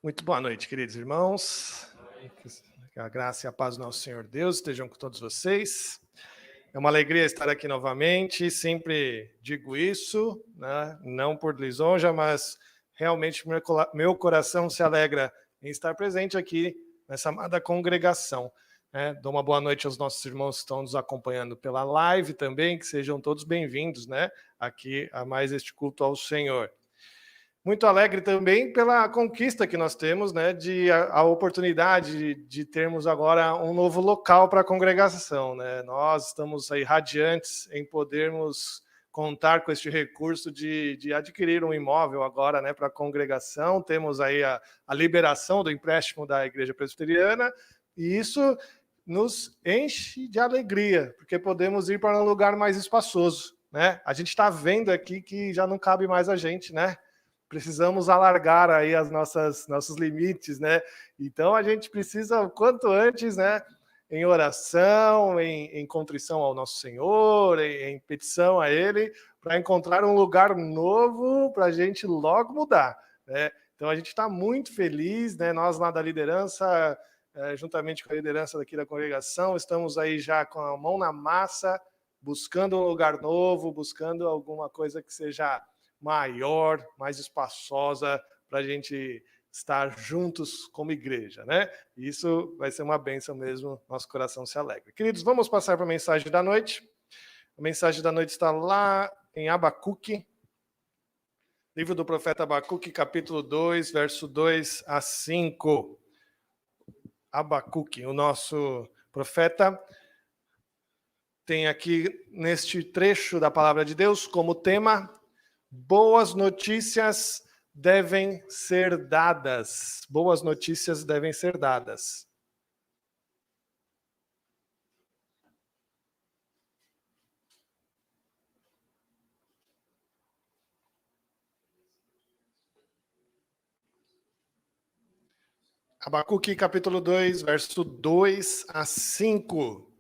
Muito boa noite, queridos irmãos. Que a graça e a paz do nosso Senhor Deus estejam com todos vocês. É uma alegria estar aqui novamente, sempre digo isso, né? Não por lisonja, mas realmente meu coração se alegra em estar presente aqui nessa amada congregação. Né? Dou uma boa noite aos nossos irmãos que estão nos acompanhando pela live também, que sejam todos bem-vindos, né? Aqui a mais este culto ao Senhor. Muito alegre também pela conquista que nós temos, né, a oportunidade de termos agora um novo local para a congregação, né? Nós estamos aí radiantes em podermos contar com este recurso de adquirir um imóvel agora, né, para a congregação. Temos aí a liberação do empréstimo da Igreja Presbiteriana e isso nos enche de alegria, porque podemos ir para um lugar mais espaçoso, né? A gente está vendo aqui que já não cabe mais a gente, né? Precisamos alargar aí nossos limites, né? Então a gente precisa o quanto antes, né? Em oração, em contrição ao nosso Senhor, em petição a Ele, para encontrar um lugar novo para a gente logo mudar, né? Então a gente está muito feliz, né? Nós lá da liderança, juntamente com a liderança daqui da congregação, estamos aí já com a mão na massa, buscando um lugar novo, buscando alguma coisa que seja maior, mais espaçosa, para a gente estar juntos como igreja, né? Isso vai ser uma bênção mesmo, nosso coração se alegra. Queridos, vamos passar para a mensagem da noite. A mensagem da noite está lá em Abacuque, livro do profeta Abacuque, capítulo 2, verso 2 a 5. Abacuque, o nosso profeta, tem aqui neste trecho da palavra de Deus como tema: boas notícias devem ser dadas. Boas notícias devem ser dadas. Abacuque, capítulo 2, verso 2 a 5.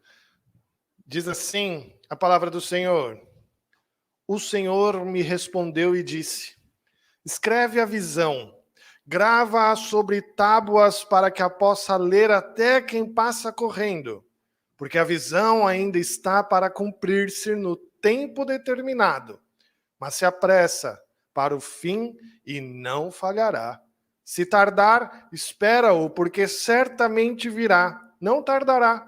Diz assim a palavra do Senhor: O Senhor me respondeu e disse: escreve a visão, grava-a sobre tábuas para que a possa ler até quem passa correndo, porque a visão ainda está para cumprir-se no tempo determinado, mas se apressa para o fim e não falhará. Se tardar, espera-o, porque certamente virá, não tardará.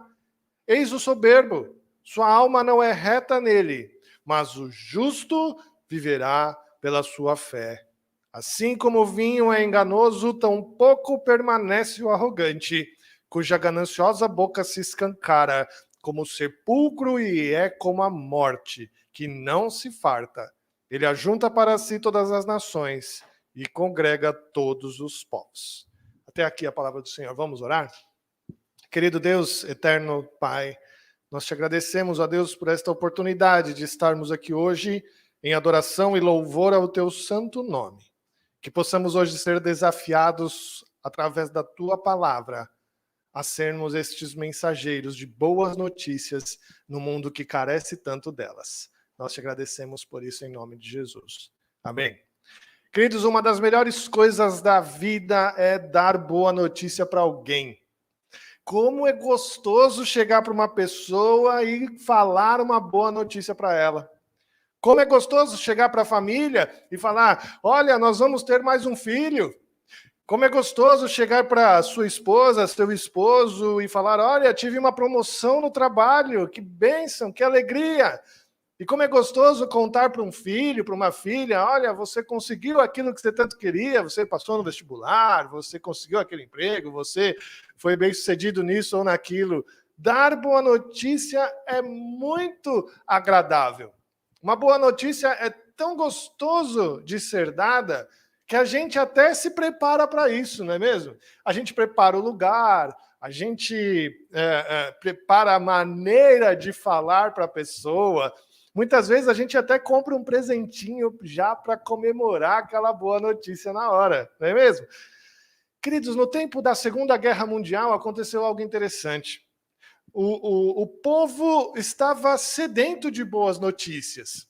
Eis o soberbo, sua alma não é reta nele, mas o justo viverá pela sua fé. Assim como o vinho é enganoso, tampouco permanece o arrogante, cuja gananciosa boca se escancara, como o sepulcro e é como a morte, que não se farta. Ele ajunta para si todas as nações e congrega todos os povos. Até aqui a palavra do Senhor. Vamos orar? Querido Deus, eterno Pai, nós te agradecemos, ó Deus, por esta oportunidade de estarmos aqui hoje em adoração e louvor ao teu santo nome. Que possamos hoje ser desafiados, através da tua palavra, a sermos estes mensageiros de boas notícias no mundo que carece tanto delas. Nós te agradecemos por isso em nome de Jesus. Amém. Queridos, uma das melhores coisas da vida é dar boa notícia para alguém. Como é gostoso chegar para uma pessoa e falar uma boa notícia para ela. Como é gostoso chegar para a família e falar: olha, nós vamos ter mais um filho. Como é gostoso chegar para sua esposa, seu esposo e falar: olha, tive uma promoção no trabalho, que bênção, que alegria. E como é gostoso contar para um filho, para uma filha: olha, você conseguiu aquilo que você tanto queria, você passou no vestibular, você conseguiu aquele emprego, você foi bem-sucedido nisso ou naquilo. Dar boa notícia é muito agradável. Uma boa notícia é tão gostoso de ser dada que a gente até se prepara para isso, não é mesmo? A gente prepara o lugar, a gente prepara a maneira de falar para a pessoa. Muitas vezes a gente até compra um presentinho já para comemorar aquela boa notícia na hora, não é mesmo? Queridos, no tempo da Segunda Guerra Mundial aconteceu algo interessante. O povo estava sedento de boas notícias.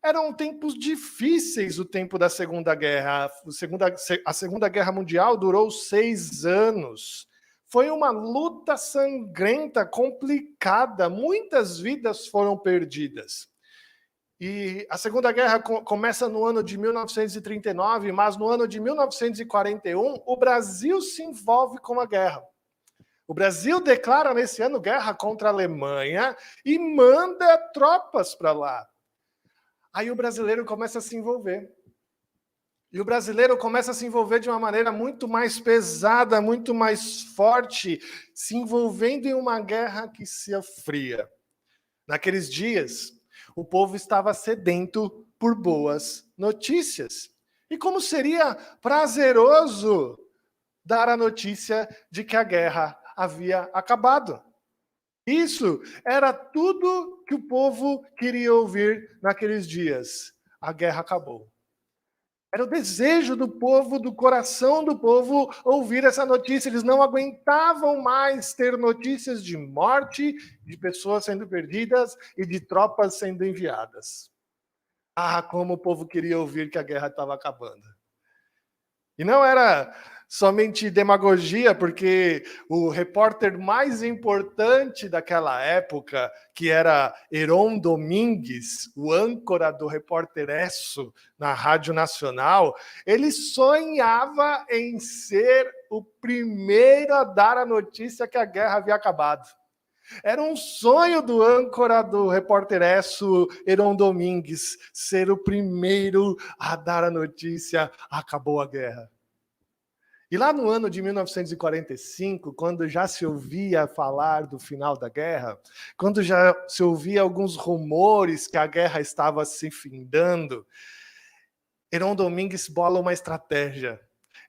Eram tempos difíceis, o tempo da Segunda Guerra. A Segunda Guerra Mundial durou 6 anos. Foi uma luta sangrenta, complicada. Muitas vidas foram perdidas. E a Segunda Guerra começa no ano de 1939, mas no ano de 1941, o Brasil se envolve com a guerra. O Brasil declara nesse ano guerra contra a Alemanha e manda tropas para lá. Aí o brasileiro começa a se envolver. E o brasileiro começa a se envolver de uma maneira muito mais pesada, muito mais forte, se envolvendo em uma guerra que se afria. Naqueles dias, o povo estava sedento por boas notícias. E como seria prazeroso dar a notícia de que a guerra havia acabado. Isso era tudo que o povo queria ouvir naqueles dias. A guerra acabou. Era o desejo do povo, do coração do povo, ouvir essa notícia. Eles não aguentavam mais ter notícias de morte, de pessoas sendo perdidas e de tropas sendo enviadas. Ah, como o povo queria ouvir que a guerra estava acabando. E não era somente demagogia, porque o repórter mais importante daquela época, que era Heron Domingues, o âncora do Repórter Esso na Rádio Nacional, ele sonhava em ser o primeiro a dar a notícia que a guerra havia acabado. Era um sonho do âncora do Repórter Esso, Heron Domingues, ser o primeiro a dar a notícia: acabou a guerra. E lá no ano de 1945, quando já se ouvia falar do final da guerra, quando já se ouvia alguns rumores que a guerra estava se findando, Heron Domingues bola uma estratégia.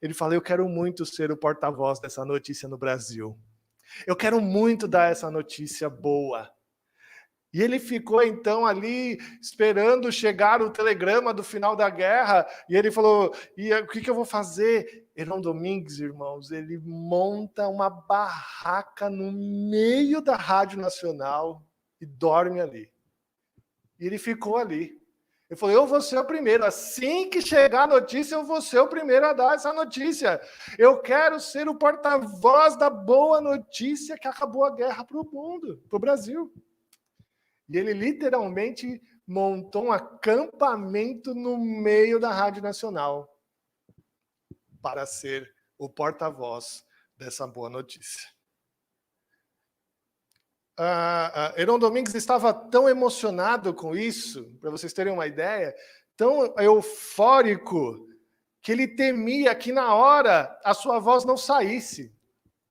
Ele fala: eu quero muito ser o porta-voz dessa notícia no Brasil. Eu quero muito dar essa notícia boa. E ele ficou, então, ali esperando chegar o telegrama do final da guerra. E ele falou: e o que eu vou fazer? Heron Domingues, irmãos, ele monta uma barraca no meio da Rádio Nacional e dorme ali. E ele ficou ali. Ele falou: eu vou ser o primeiro. Assim que chegar a notícia, eu vou ser o primeiro a dar essa notícia. Eu quero ser o porta-voz da boa notícia que acabou a guerra para o mundo, para o Brasil. E ele literalmente montou um acampamento no meio da Rádio Nacional para ser o porta-voz dessa boa notícia. Heron Domingues estava tão emocionado com isso, para vocês terem uma ideia, tão eufórico, que ele temia que na hora a sua voz não saísse.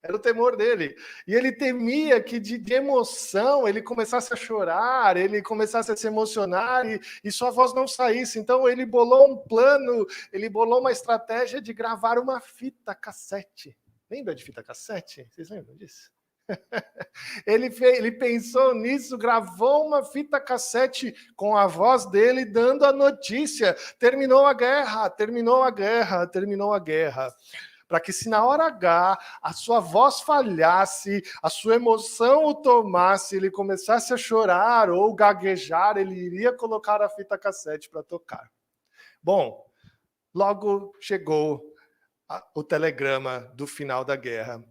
Era o temor dele. E ele temia que de emoção ele começasse a chorar, ele começasse a se emocionar e sua voz não saísse. Então ele bolou um plano, ele bolou uma estratégia de gravar uma fita cassete. Lembra de fita cassete? Vocês lembram disso? Ele pensou nisso, gravou uma fita cassete com a voz dele dando a notícia. Terminou a guerra, terminou a guerra, terminou a guerra. Para que se na hora H a sua voz falhasse, a sua emoção o tomasse, ele começasse a chorar ou gaguejar, ele iria colocar a fita cassete para tocar. Bom, logo chegou o telegrama do final da guerra.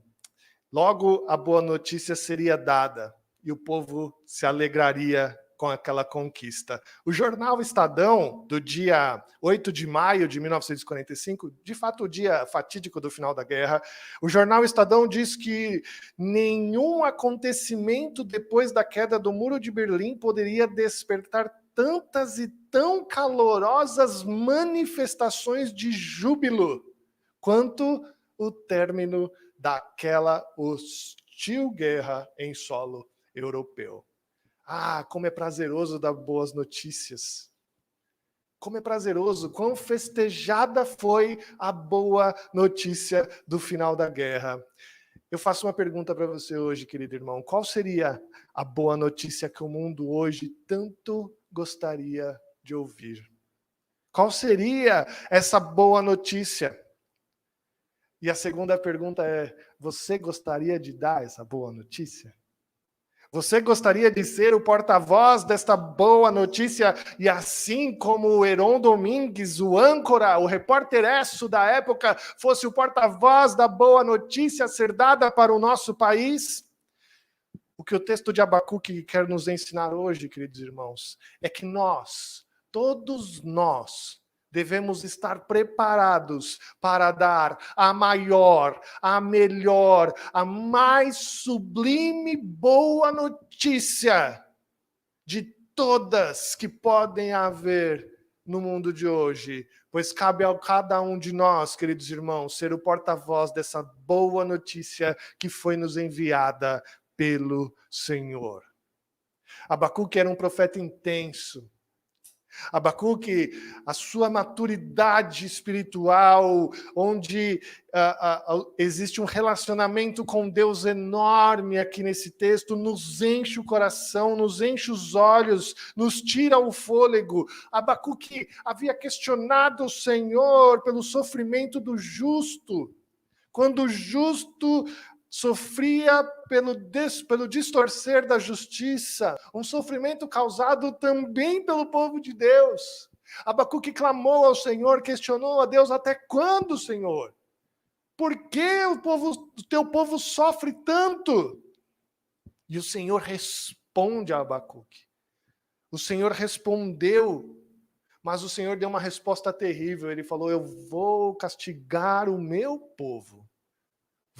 Logo a boa notícia seria dada e o povo se alegraria com aquela conquista. O jornal Estadão, do dia 8 de maio de 1945, de fato o dia fatídico do final da guerra, o jornal Estadão diz que nenhum acontecimento depois da queda do Muro de Berlim poderia despertar tantas e tão calorosas manifestações de júbilo quanto o término daquela hostil guerra em solo europeu. Ah, como é prazeroso dar boas notícias. Como é prazeroso, quão festejada foi a boa notícia do final da guerra. Eu faço uma pergunta para você hoje, querido irmão. Qual seria a boa notícia que o mundo hoje tanto gostaria de ouvir? Qual seria essa boa notícia? E a segunda pergunta é: você gostaria de dar essa boa notícia? Você gostaria de ser o porta-voz desta boa notícia e assim como o Heron Domingues, o âncora, o repórter-esso da época, fosse o porta-voz da boa notícia a ser dada para o nosso país? O que o texto de Abacuque quer nos ensinar hoje, queridos irmãos, é que nós, todos nós, devemos estar preparados para dar a maior, a melhor, a mais sublime boa notícia de todas que podem haver no mundo de hoje. Pois cabe a cada um de nós, queridos irmãos, ser o porta-voz dessa boa notícia que foi nos enviada pelo Senhor. Abacuque era um profeta intenso. Abacuque, a sua maturidade espiritual, onde existe um relacionamento com Deus enorme aqui nesse texto, nos enche o coração, nos enche os olhos, nos tira o fôlego. Abacuque havia questionado o Senhor pelo sofrimento do justo. Quando o justo sofria pelo distorcer da justiça, um sofrimento causado também pelo povo de Deus. Abacuque clamou ao Senhor, questionou a Deus: até quando, Senhor? Por que o teu povo sofre tanto? E o Senhor responde a Abacuque. O Senhor respondeu, mas o Senhor deu uma resposta terrível. Ele falou: eu vou castigar o meu povo.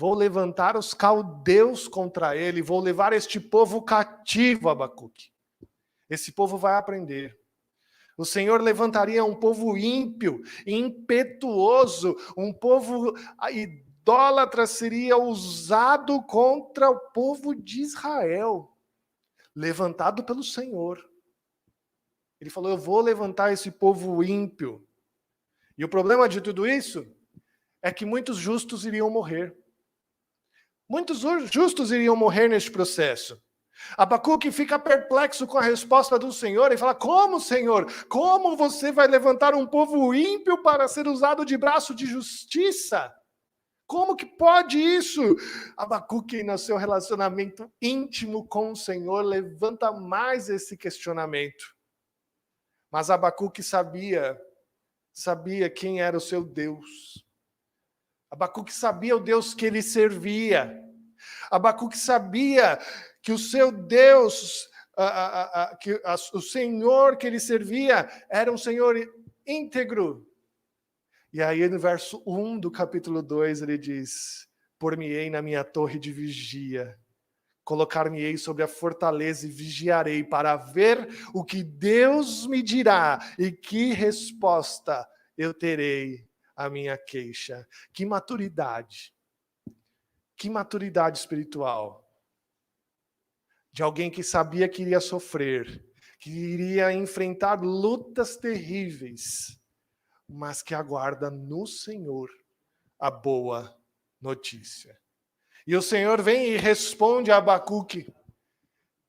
Vou levantar os caldeus contra ele, vou levar este povo cativo, Abacuque. Esse povo vai aprender. O Senhor levantaria um povo ímpio, impetuoso, um povo idólatra seria usado contra o povo de Israel, levantado pelo Senhor. Ele falou: eu vou levantar esse povo ímpio. E o problema de tudo isso é que muitos justos iriam morrer. Muitos justos iriam morrer neste processo. Abacuque fica perplexo com a resposta do Senhor e fala: como, Senhor? Como você vai levantar um povo ímpio para ser usado de braço de justiça? Como que pode isso? Abacuque, no seu relacionamento íntimo com o Senhor, levanta mais esse questionamento. Mas Abacuque sabia quem era o seu Deus. Abacuque sabia o Deus que ele servia. Abacuque sabia que o seu Deus, o Senhor que ele servia, era um Senhor íntegro. E aí no verso 1 do capítulo 2 ele diz: por-me-ei na minha torre de vigia, colocar-me-ei sobre a fortaleza e vigiarei para ver o que Deus me dirá e que resposta eu terei a minha queixa. Que maturidade espiritual. De alguém que sabia que iria sofrer, que iria enfrentar lutas terríveis, mas que aguarda no Senhor a boa notícia. E o Senhor vem e responde a Abacuque.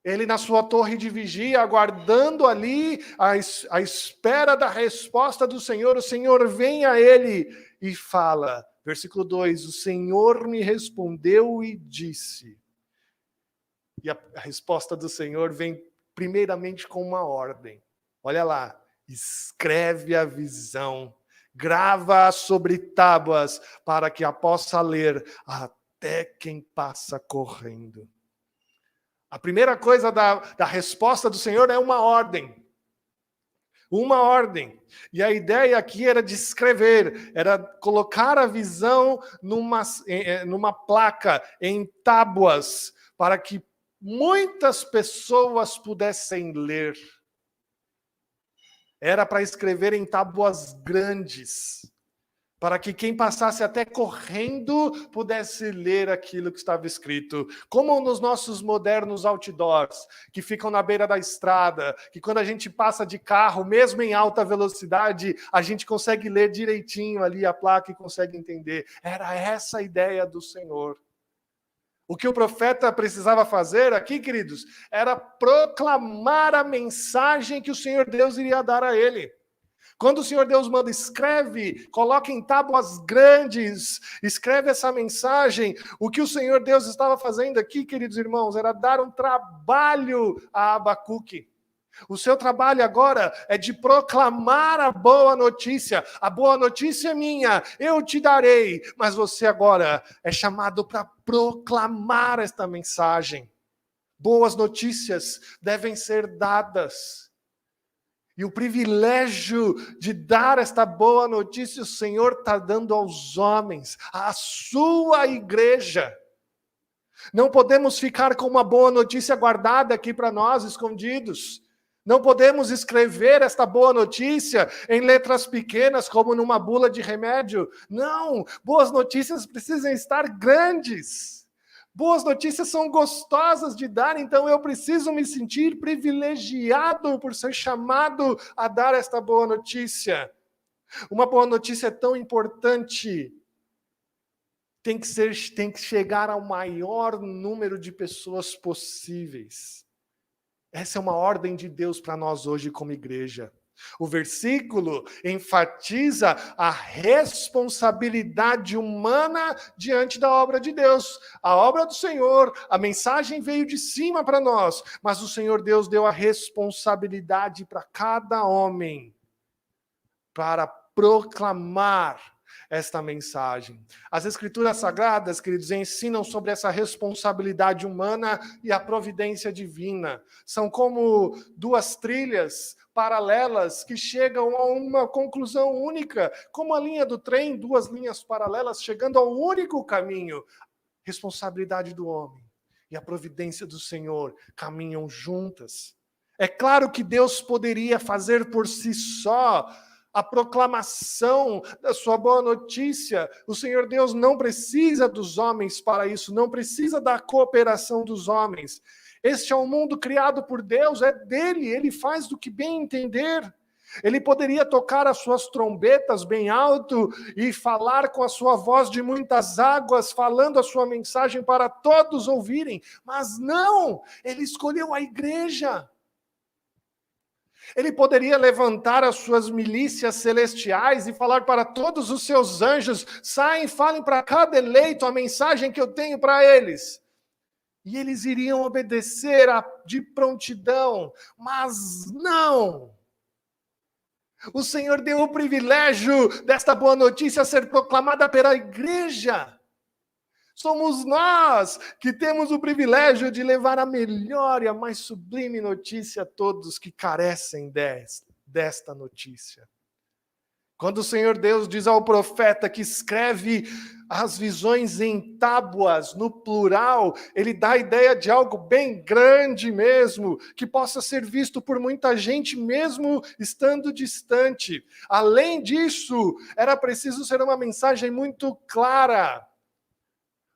Ele na sua torre de vigia, aguardando ali a espera da resposta do Senhor, o Senhor vem a ele e fala, versículo 2, o Senhor me respondeu e disse. E a resposta do Senhor vem primeiramente com uma ordem. Olha lá, escreve a visão, grava sobre tábuas, para que a possa ler até quem passa correndo. A primeira coisa da resposta do Senhor é uma ordem. Uma ordem. E a ideia aqui era de escrever, era colocar a visão numa placa, em tábuas, para que muitas pessoas pudessem ler. Era para escrever em tábuas grandes, para que quem passasse até correndo pudesse ler aquilo que estava escrito. Como nos nossos modernos outdoors, que ficam na beira da estrada, que quando a gente passa de carro, mesmo em alta velocidade, a gente consegue ler direitinho ali a placa e consegue entender. Era essa a ideia do Senhor. O que o profeta precisava fazer aqui, queridos, era proclamar a mensagem que o Senhor Deus iria dar a ele. Quando o Senhor Deus manda, escreve, coloca em tábuas grandes, escreve essa mensagem, o que o Senhor Deus estava fazendo aqui, queridos irmãos, era dar um trabalho a Abacuque. O seu trabalho agora é de proclamar a boa notícia. A boa notícia é minha, eu te darei. Mas você agora é chamado para proclamar esta mensagem. Boas notícias devem ser dadas. E o privilégio de dar esta boa notícia, o Senhor está dando aos homens, à sua igreja. Não podemos ficar com uma boa notícia guardada aqui para nós, escondidos. Não podemos escrever esta boa notícia em letras pequenas, como numa bula de remédio. Não, boas notícias precisam estar grandes. Boas notícias são gostosas de dar, então eu preciso me sentir privilegiado por ser chamado a dar esta boa notícia. Uma boa notícia é tão importante, tem que chegar ao maior número de pessoas possíveis. Essa é uma ordem de Deus para nós hoje como igreja. O versículo enfatiza a responsabilidade humana diante da obra de Deus. A obra do Senhor, a mensagem veio de cima para nós, mas o Senhor Deus deu a responsabilidade para cada homem para proclamar esta mensagem. As Escrituras Sagradas, queridos, ensinam sobre essa responsabilidade humana e a providência divina. São como duas trilhas paralelas que chegam a uma conclusão única, como a linha do trem, duas linhas paralelas chegando ao único caminho. Responsabilidade do homem e a providência do Senhor caminham juntas. É claro que Deus poderia fazer por si só a proclamação da sua boa notícia. O Senhor Deus não precisa dos homens para isso, não precisa da cooperação dos homens. Este é um mundo criado por Deus, é dele, ele faz do que bem entender. Ele poderia tocar as suas trombetas bem alto e falar com a sua voz de muitas águas, falando a sua mensagem para todos ouvirem, mas não, ele escolheu a igreja. Ele poderia levantar as suas milícias celestiais e falar para todos os seus anjos, saem, falem para cada eleito a mensagem que eu tenho para eles. E eles iriam obedecer de prontidão, mas não. O Senhor deu o privilégio desta boa notícia ser proclamada pela igreja. Somos nós que temos o privilégio de levar a melhor e a mais sublime notícia a todos que carecem desta notícia. Quando o Senhor Deus diz ao profeta que escreve as visões em tábuas, no plural, ele dá a ideia de algo bem grande mesmo, que possa ser visto por muita gente mesmo estando distante. Além disso, era preciso ser uma mensagem muito clara,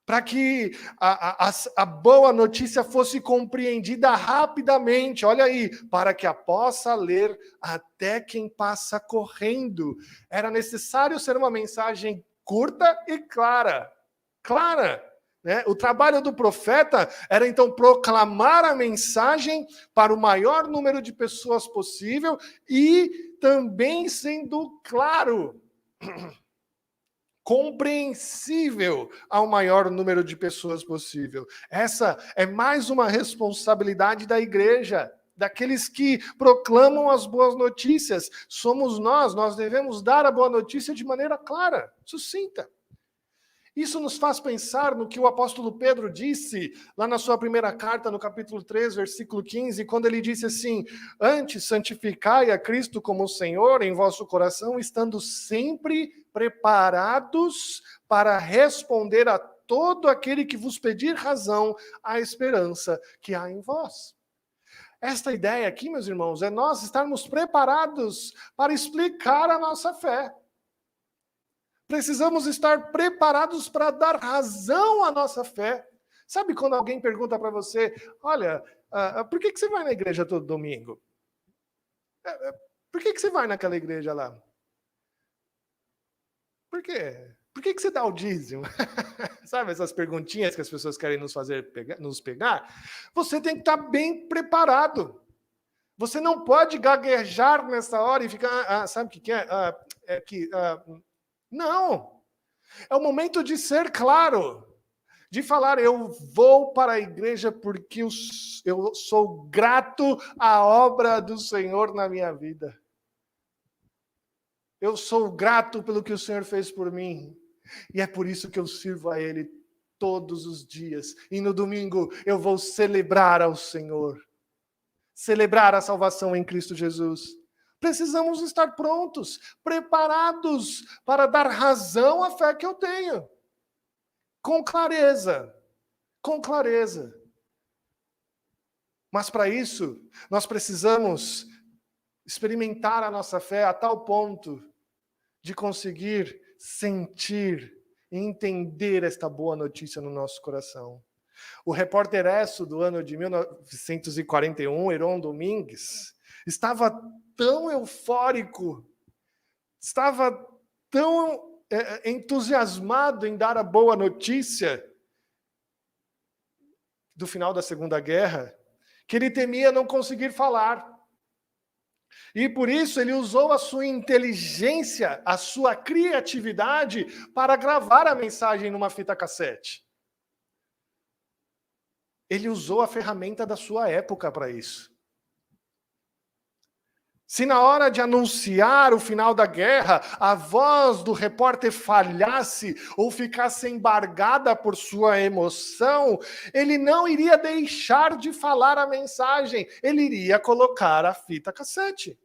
para que a boa notícia fosse compreendida rapidamente. Olha aí, para que a possa ler até quem passa correndo. Era necessário ser uma mensagem curta e clara. Clara, né? O trabalho do profeta era então proclamar a mensagem para o maior número de pessoas possível e também sendo claro, compreensível ao maior número de pessoas possível. Essa é mais uma responsabilidade da igreja, daqueles que proclamam as boas notícias. Somos nós devemos dar a boa notícia de maneira clara, sucinta. Isso nos faz pensar no que o apóstolo Pedro disse lá na sua primeira carta, no capítulo 3, versículo 15, quando ele disse assim: antes santificai a Cristo como Senhor em vosso coração, estando sempre preparados para responder a todo aquele que vos pedir razão à esperança que há em vós. Esta ideia aqui, meus irmãos, é nós estarmos preparados para explicar a nossa fé. Precisamos estar preparados para dar razão à nossa fé. Sabe quando alguém pergunta para você, olha, por que você vai na igreja todo domingo? Por que você vai naquela igreja lá? Por quê? Por que você dá o dízimo? Sabe essas perguntinhas que as pessoas querem nos pegar? Você tem que estar bem preparado. Você não pode gaguejar nessa hora e ficar, sabe o que é? Não. É o momento de ser claro, de falar, eu vou para a igreja porque eu sou grato à obra do Senhor na minha vida. Eu sou grato pelo que o Senhor fez por mim. E é por isso que eu sirvo a Ele todos os dias. E no domingo eu vou celebrar ao Senhor. Celebrar a salvação em Cristo Jesus. Precisamos estar prontos, preparados para dar razão à fé que eu tenho. Com clareza. Com clareza. Mas para isso, nós precisamos experimentar a nossa fé a tal ponto de conseguir sentir e entender esta boa notícia no nosso coração. O repórter Esso, do ano de 1941, Heron Domingues, estava tão eufórico, estava tão entusiasmado em dar a boa notícia do final da Segunda Guerra, que ele temia não conseguir falar. E por isso ele usou a sua inteligência, a sua criatividade para gravar a mensagem numa fita cassete. Ele usou a ferramenta da sua época para isso. Se na hora de anunciar o final da guerra, a voz do repórter falhasse ou ficasse embargada por sua emoção, ele não iria deixar de falar a mensagem, ele iria colocar a fita cassete.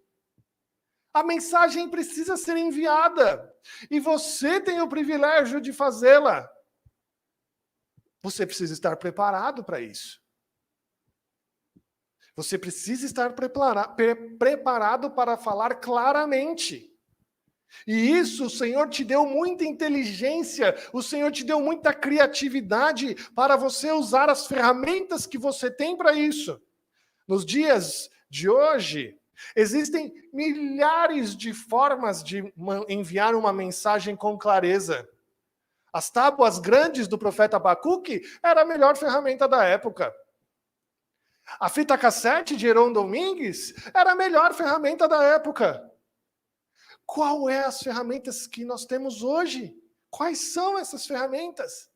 A mensagem precisa ser enviada e você tem o privilégio de fazê-la. Você precisa estar preparado para isso. Você precisa estar preparado para falar claramente. E isso o Senhor te deu muita inteligência, o Senhor te deu muita criatividade para você usar as ferramentas que você tem para isso. Nos dias de hoje, existem milhares de formas de enviar uma mensagem com clareza. As tábuas grandes do profeta Abacuque era a melhor ferramenta da época. A fita cassete de Heron Domingues era a melhor ferramenta da época. Qual é as ferramentas que nós temos hoje? Quais são essas ferramentas?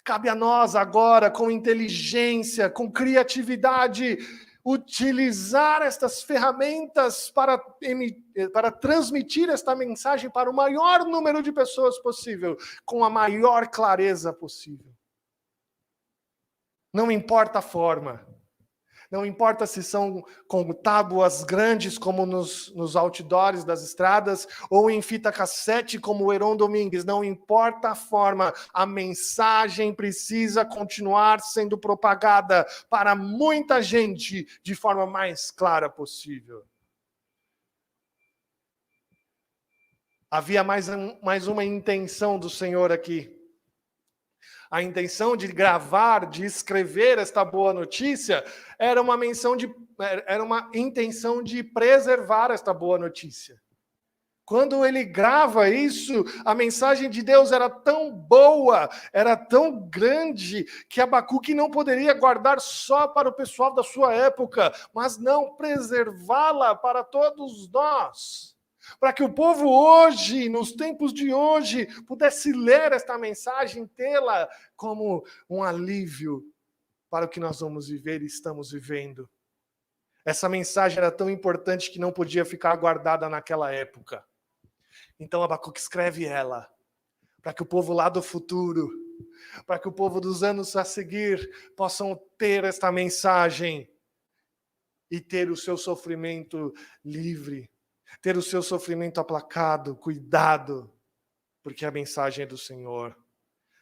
Cabe a nós agora, com inteligência, com criatividade, utilizar estas ferramentas para transmitir esta mensagem para o maior número de pessoas possível, com a maior clareza possível. Não importa a forma. Não importa se são com tábuas grandes, como nos outdoors das estradas, ou em fita cassete, como o Heron Domingues. Não importa a forma, a mensagem precisa continuar sendo propagada para muita gente de forma mais clara possível. Havia mais uma intenção do Senhor aqui. A intenção de gravar, de escrever esta boa notícia, era uma intenção de preservar esta boa notícia. Quando ele grava isso, a mensagem de Deus era tão boa, era tão grande, que Abacuque não poderia guardar só para o pessoal da sua época, mas não preservá-la para todos nós. Para que o povo hoje, nos tempos de hoje, pudesse ler esta mensagem, tê-la como um alívio para o que nós vamos viver e estamos vivendo. Essa mensagem era tão importante que não podia ficar guardada naquela época. Então Abacuque escreve ela, para que o povo lá do futuro, para que o povo dos anos a seguir possam ter esta mensagem e ter o seu sofrimento livre. Ter o seu sofrimento aplacado, cuidado, porque a mensagem é do Senhor.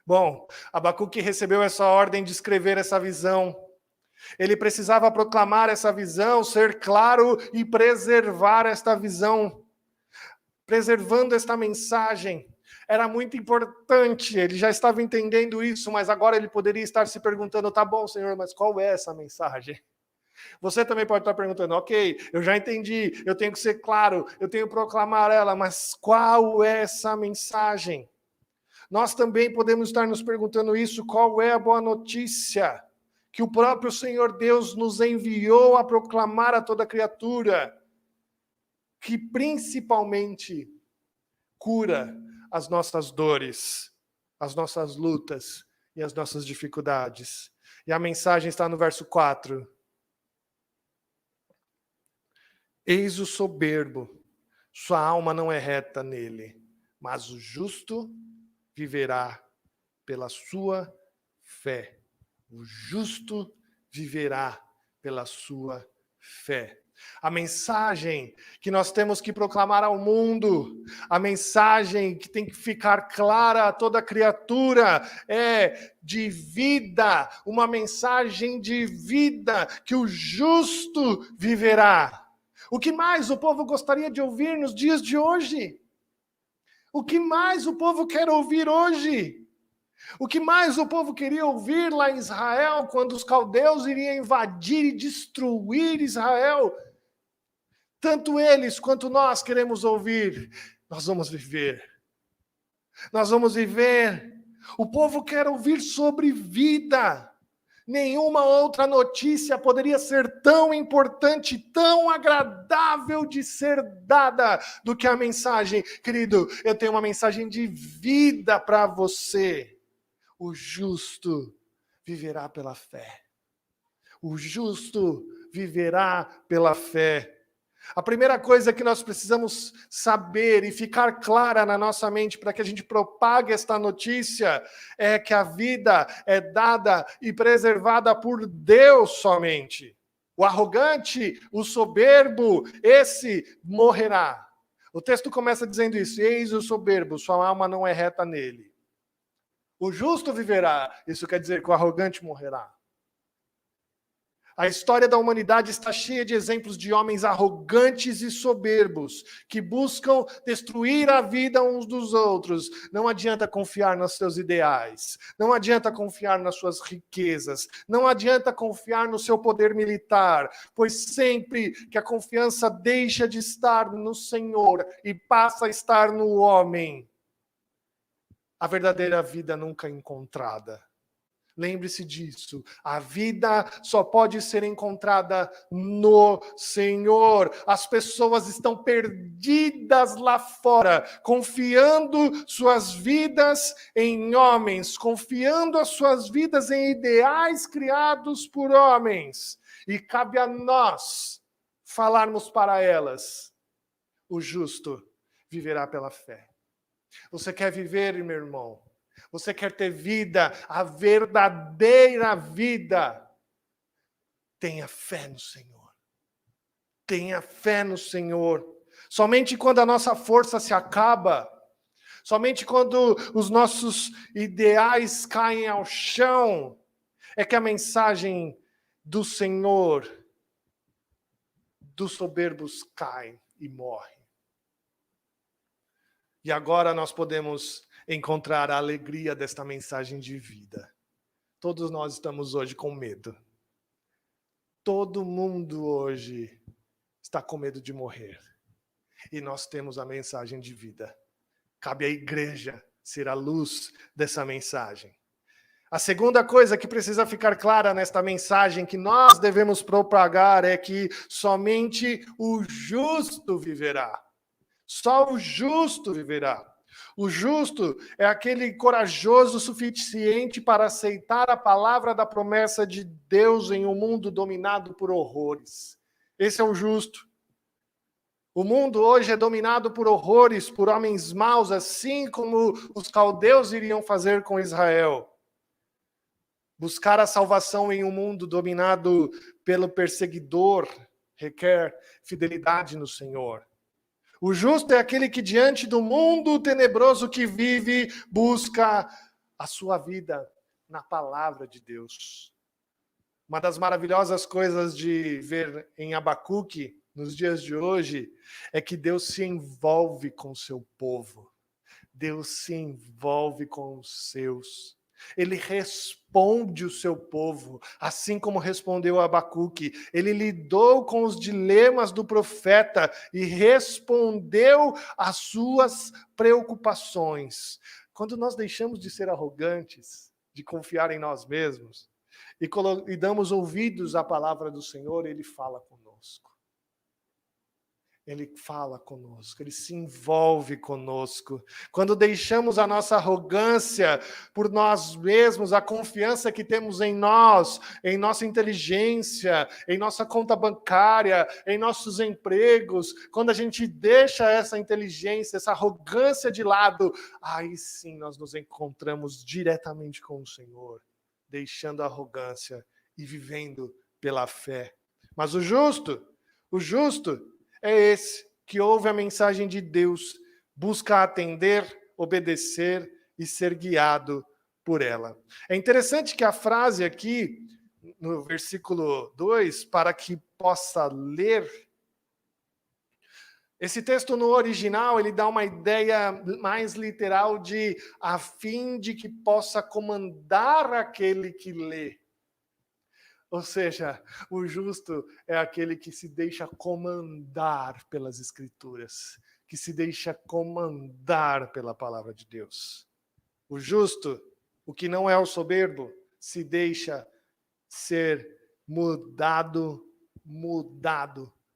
Bom, Abacuque recebeu essa ordem de escrever essa visão. Ele precisava proclamar essa visão, ser claro e preservar esta visão. Preservando esta mensagem. Era muito importante, ele já estava entendendo isso, mas agora ele poderia estar se perguntando, tá bom, Senhor, mas qual é essa mensagem? Você também pode estar perguntando, ok, eu já entendi, eu tenho que ser claro, eu tenho que proclamar ela, mas qual é essa mensagem? Nós também podemos estar nos perguntando isso, qual é a boa notícia que o próprio Senhor Deus nos enviou a proclamar a toda criatura, que principalmente cura as nossas dores, as nossas lutas e as nossas dificuldades. E a mensagem está no verso 4. Eis o soberbo, sua alma não é reta nele, mas o justo viverá pela sua fé. O justo viverá pela sua fé. A mensagem que nós temos que proclamar ao mundo, a mensagem que tem que ficar clara a toda criatura é de vida, uma mensagem de vida, que o justo viverá. O que mais o povo gostaria de ouvir nos dias de hoje? O que mais o povo quer ouvir hoje? O que mais o povo queria ouvir lá em Israel, quando os caldeus iriam invadir e destruir Israel? Tanto eles quanto nós queremos ouvir. Nós vamos viver. Nós vamos viver. O povo quer ouvir sobre vida. Nenhuma outra notícia poderia ser tão importante, tão agradável de ser dada do que a mensagem. Querido, eu tenho uma mensagem de vida para você. O justo viverá pela fé. O justo viverá pela fé. A primeira coisa que nós precisamos saber e ficar clara na nossa mente para que a gente propague esta notícia é que a vida é dada e preservada por Deus somente. O arrogante, o soberbo, esse morrerá. O texto começa dizendo isso: eis o soberbo, sua alma não é reta nele. O justo viverá, isso quer dizer que o arrogante morrerá. A história da humanidade está cheia de exemplos de homens arrogantes e soberbos, que buscam destruir a vida uns dos outros. Não adianta confiar nos seus ideais, não adianta confiar nas suas riquezas, não adianta confiar no seu poder militar, pois sempre que a confiança deixa de estar no Senhor e passa a estar no homem, a verdadeira vida nunca é encontrada. Lembre-se disso. A vida só pode ser encontrada no Senhor. As pessoas estão perdidas lá fora, confiando suas vidas em homens, confiando as suas vidas em ideais criados por homens. E cabe a nós falarmos para elas: o justo viverá pela fé. Você quer viver, meu irmão? Você quer ter vida, a verdadeira vida? Tenha fé no Senhor. Tenha fé no Senhor. Somente quando a nossa força se acaba, somente quando os nossos ideais caem ao chão, é que a mensagem do Senhor, dos soberbos, cai e morre. E agora nós podemos encontrar a alegria desta mensagem de vida. Todos nós estamos hoje com medo. Todo mundo hoje está com medo de morrer. E nós temos a mensagem de vida. Cabe à igreja ser a luz dessa mensagem. A segunda coisa que precisa ficar clara nesta mensagem que nós devemos propagar é que somente o justo viverá. Só o justo viverá. O justo é aquele corajoso o suficiente para aceitar a palavra da promessa de Deus em um mundo dominado por horrores. Esse é o justo. O mundo hoje é dominado por horrores, por homens maus, assim como os caldeus iriam fazer com Israel. Buscar a salvação em um mundo dominado pelo perseguidor requer fidelidade no Senhor. O justo é aquele que, diante do mundo tenebroso que vive, busca a sua vida na palavra de Deus. Uma das maravilhosas coisas de ver em Abacuque, nos dias de hoje, é que Deus se envolve com o seu povo. Deus se envolve com os seus. Ele responde o seu povo, assim como respondeu a Abacuque. Ele lidou com os dilemas do profeta e respondeu às suas preocupações. Quando nós deixamos de ser arrogantes, de confiar em nós mesmos, e damos ouvidos à palavra do Senhor, Ele fala conosco. Ele fala conosco, Ele se envolve conosco. Quando deixamos a nossa arrogância por nós mesmos, a confiança que temos em nós, em nossa inteligência, em nossa conta bancária, em nossos empregos, quando a gente deixa essa inteligência, essa arrogância de lado, aí sim nós nos encontramos diretamente com o Senhor, deixando a arrogância e vivendo pela fé. Mas o justo é esse que ouve a mensagem de Deus, busca atender, obedecer e ser guiado por ela. É interessante que a frase aqui, no versículo 2, para que possa ler, esse texto no original, ele dá uma ideia mais literal de a fim de que possa comandar aquele que lê. Ou seja, o justo é aquele que se deixa comandar pelas Escrituras, que se deixa comandar pela palavra de Deus. O justo, o que não é o soberbo, se deixa ser mudado,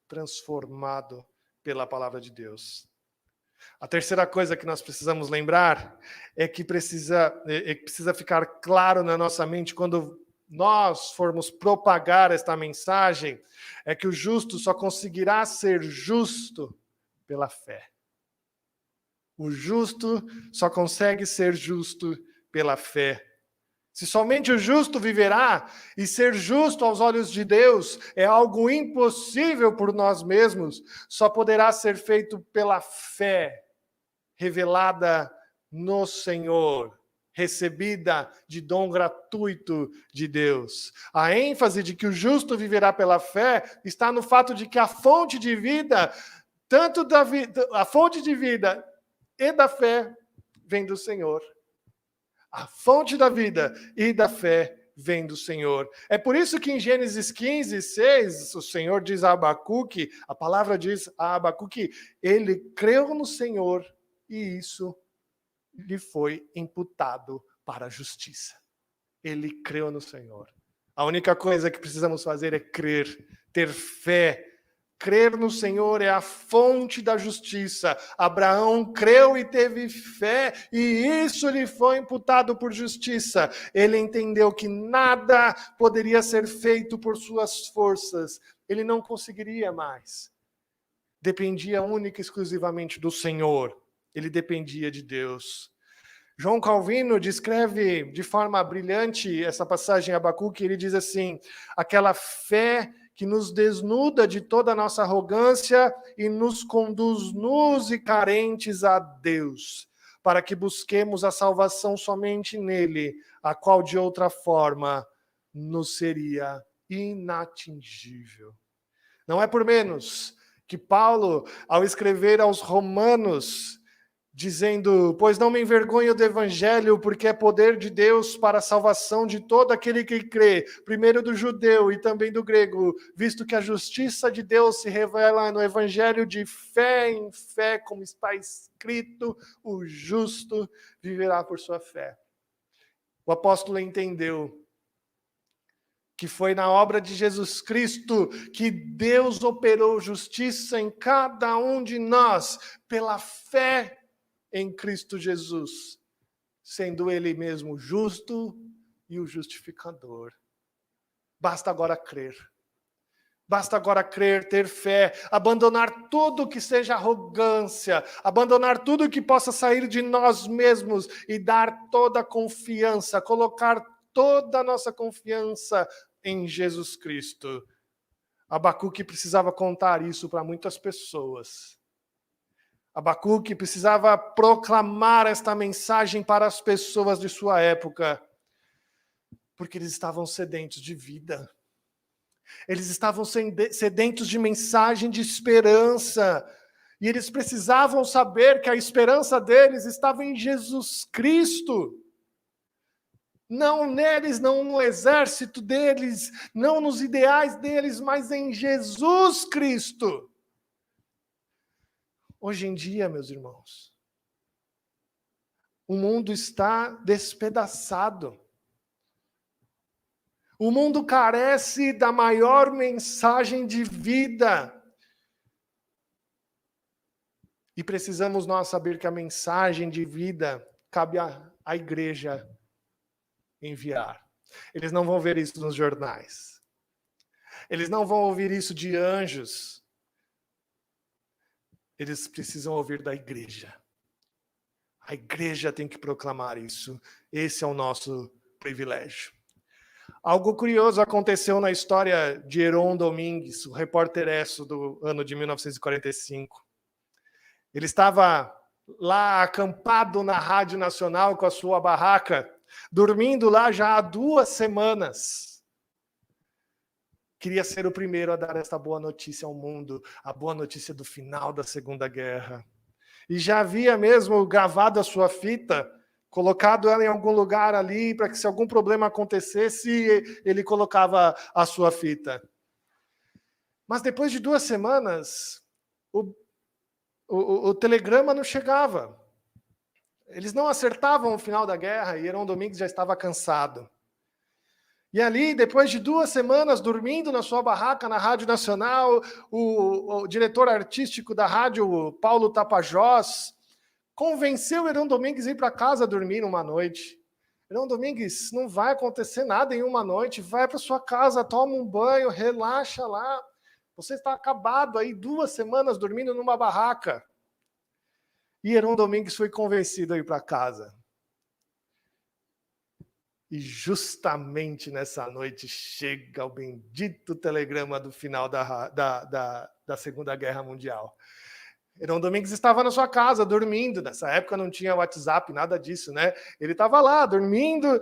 transformado pela palavra de Deus. A terceira coisa que nós precisamos lembrar é que precisa ficar claro na nossa mente quando nós formos propagar esta mensagem, é que o justo só conseguirá ser justo pela fé. O justo só consegue ser justo pela fé. Se somente o justo viverá, e ser justo aos olhos de Deus é algo impossível por nós mesmos, só poderá ser feito pela fé revelada no Senhor, recebida de dom gratuito de Deus. A ênfase de que o justo viverá pela fé está no fato de que a fonte de vida, a fonte de vida e da fé vem do Senhor. A fonte da vida e da fé vem do Senhor. É por isso que em Gênesis 15, 6, o Senhor diz a Abacuque, a palavra diz a Abacuque, ele creu no Senhor e isso lhe foi imputado para a justiça. Ele creu no Senhor. A única coisa que precisamos fazer é crer, ter fé. Crer no Senhor é a fonte da justiça. Abraão creu e teve fé, e isso lhe foi imputado por justiça. Ele entendeu que nada poderia ser feito por suas forças. Ele não conseguiria mais. Dependia única e exclusivamente do Senhor. Ele dependia de Deus. João Calvino descreve de forma brilhante essa passagem em Abacuque. Ele diz assim: aquela fé que nos desnuda de toda a nossa arrogância e nos conduz nus e carentes a Deus, para que busquemos a salvação somente nele, a qual de outra forma nos seria inatingível. Não é por menos que Paulo, ao escrever aos Romanos, dizendo, pois não me envergonho do evangelho, porque é poder de Deus para a salvação de todo aquele que crê, primeiro do judeu e também do grego, visto que a justiça de Deus se revela no evangelho de fé em fé, como está escrito, o justo viverá por sua fé. O apóstolo entendeu que foi na obra de Jesus Cristo que Deus operou justiça em cada um de nós, pela fé em Cristo Jesus, sendo Ele mesmo justo e o justificador. Basta agora crer. Basta agora crer, ter fé, abandonar tudo que seja arrogância, abandonar tudo que possa sair de nós mesmos e dar toda a confiança, colocar toda a nossa confiança em Jesus Cristo. Abacuque precisava contar isso para muitas pessoas. Abacuque precisava proclamar esta mensagem para as pessoas de sua época, porque eles estavam sedentos de vida. Eles estavam sedentos de mensagem de esperança. E eles precisavam saber que a esperança deles estava em Jesus Cristo. Não neles, não no exército deles, não nos ideais deles, mas em Jesus Cristo. Hoje em dia, meus irmãos, o mundo está despedaçado. O mundo carece da maior mensagem de vida. E precisamos nós saber que a mensagem de vida cabe à igreja enviar. Eles não vão ver isso nos jornais. Eles não vão ouvir isso de anjos. Eles precisam ouvir da igreja. A igreja tem que proclamar isso. Esse é o nosso privilégio. Algo curioso aconteceu na história de Heron Domingues, o repórter Esso do ano de 1945. Ele estava lá acampado na Rádio Nacional com a sua barraca, dormindo lá já há 2 semanas. Queria ser o primeiro a dar esta boa notícia ao mundo, a boa notícia do final da Segunda Guerra. E já havia mesmo gravado a sua fita, colocado ela em algum lugar ali, para que se algum problema acontecesse, ele colocava a sua fita. Mas depois de 2 semanas, o telegrama não chegava. Eles não acertavam o final da guerra e Heron Domingues já estava cansado. E ali, depois de 2 semanas dormindo na sua barraca na Rádio Nacional, o diretor artístico da rádio, Paulo Tapajós, convenceu Heron Domingues a ir para casa dormir uma noite. Heron Domingues, não vai acontecer nada em uma noite, vai para sua casa, toma um banho, relaxa lá. Você está acabado aí 2 semanas dormindo numa barraca. E Heron Domingues foi convencido a ir para casa. E justamente nessa noite chega o bendito telegrama do final da Segunda Guerra Mundial. Heron Domingues estava na sua casa, dormindo. Nessa época não tinha WhatsApp, nada disso, né? Ele estava lá, dormindo.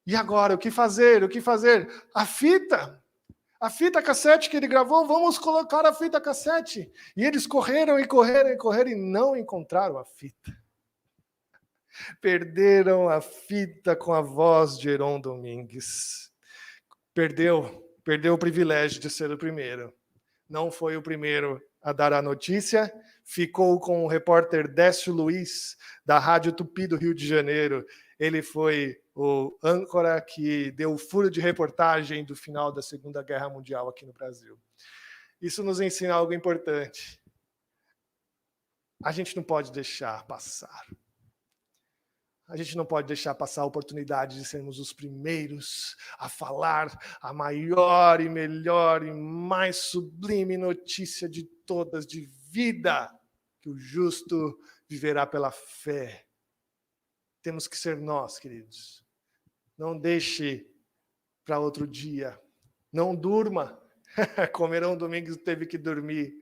E agora, o que fazer? O que fazer? A fita cassete que ele gravou, vamos colocar a fita cassete. E eles correram e não encontraram a fita. Perderam a fita com a voz de Heron Domingues. Perdeu o privilégio de ser o primeiro. Não foi o primeiro a dar a notícia, ficou com o repórter Décio Luiz, da Rádio Tupi do Rio de Janeiro. Ele foi o âncora que deu o furo de reportagem do final da Segunda Guerra Mundial aqui no Brasil. Isso nos ensina algo importante. A gente não pode deixar passar. A gente não pode deixar passar a oportunidade de sermos os primeiros a falar a maior e melhor e mais sublime notícia de todas, de vida, que o justo viverá pela fé. Temos que ser nós, queridos. Não deixe para outro dia. Não durma, como Heron Domingues teve que dormir.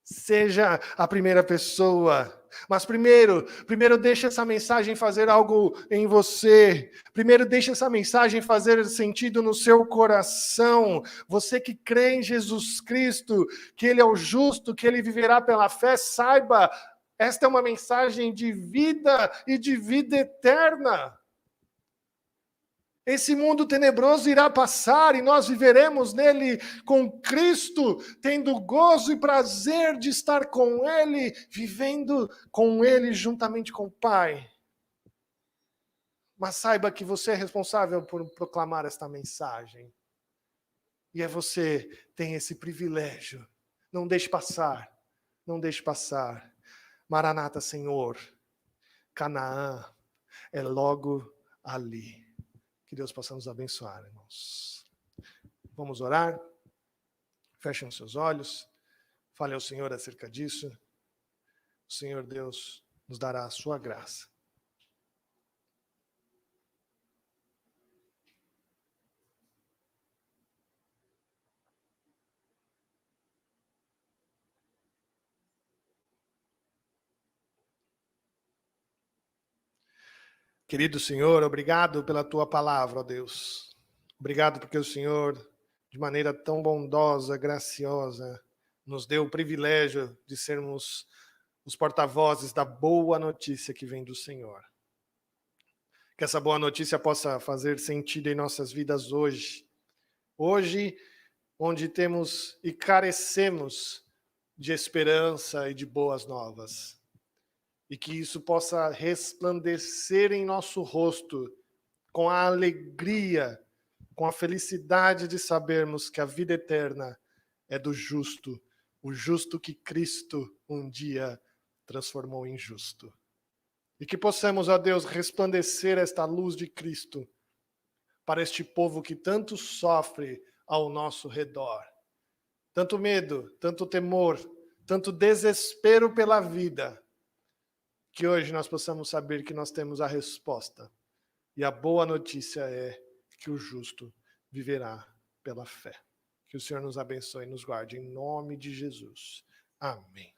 Seja a primeira pessoa. Mas primeiro deixa essa mensagem fazer algo em você. Primeiro deixa essa mensagem fazer sentido no seu coração. Você que crê em Jesus Cristo, que Ele é o justo, que Ele viverá pela fé, saiba, esta é uma mensagem de vida e de vida eterna. Esse mundo tenebroso irá passar e nós viveremos nele com Cristo, tendo gozo e prazer de estar com Ele, vivendo com Ele juntamente com o Pai. Mas saiba que você é responsável por proclamar esta mensagem. E é você que tem esse privilégio. Não deixe passar, não deixe passar. Maranata, Senhor, Canaã é logo ali. Que Deus possa nos abençoar, irmãos. Vamos orar? Fechem os seus olhos. Fale ao Senhor acerca disso. O Senhor Deus nos dará a sua graça. Querido Senhor, obrigado pela tua palavra, ó Deus. Obrigado porque o Senhor, de maneira tão bondosa, graciosa, nos deu o privilégio de sermos os porta-vozes da boa notícia que vem do Senhor. Que essa boa notícia possa fazer sentido em nossas vidas hoje. Hoje, onde temos e carecemos de esperança e de boas novas. E que isso possa resplandecer em nosso rosto com a alegria com a felicidade de sabermos que a vida eterna é do justo, o justo que Cristo um dia transformou em justo. E que possamos, ó Deus, resplandecer esta luz de Cristo para este povo que tanto sofre ao nosso redor. Tanto medo, tanto temor, tanto desespero pela vida, que hoje nós possamos saber que nós temos a resposta. E a boa notícia é que o justo viverá pela fé. Que o Senhor nos abençoe e nos guarde em nome de Jesus. Amém.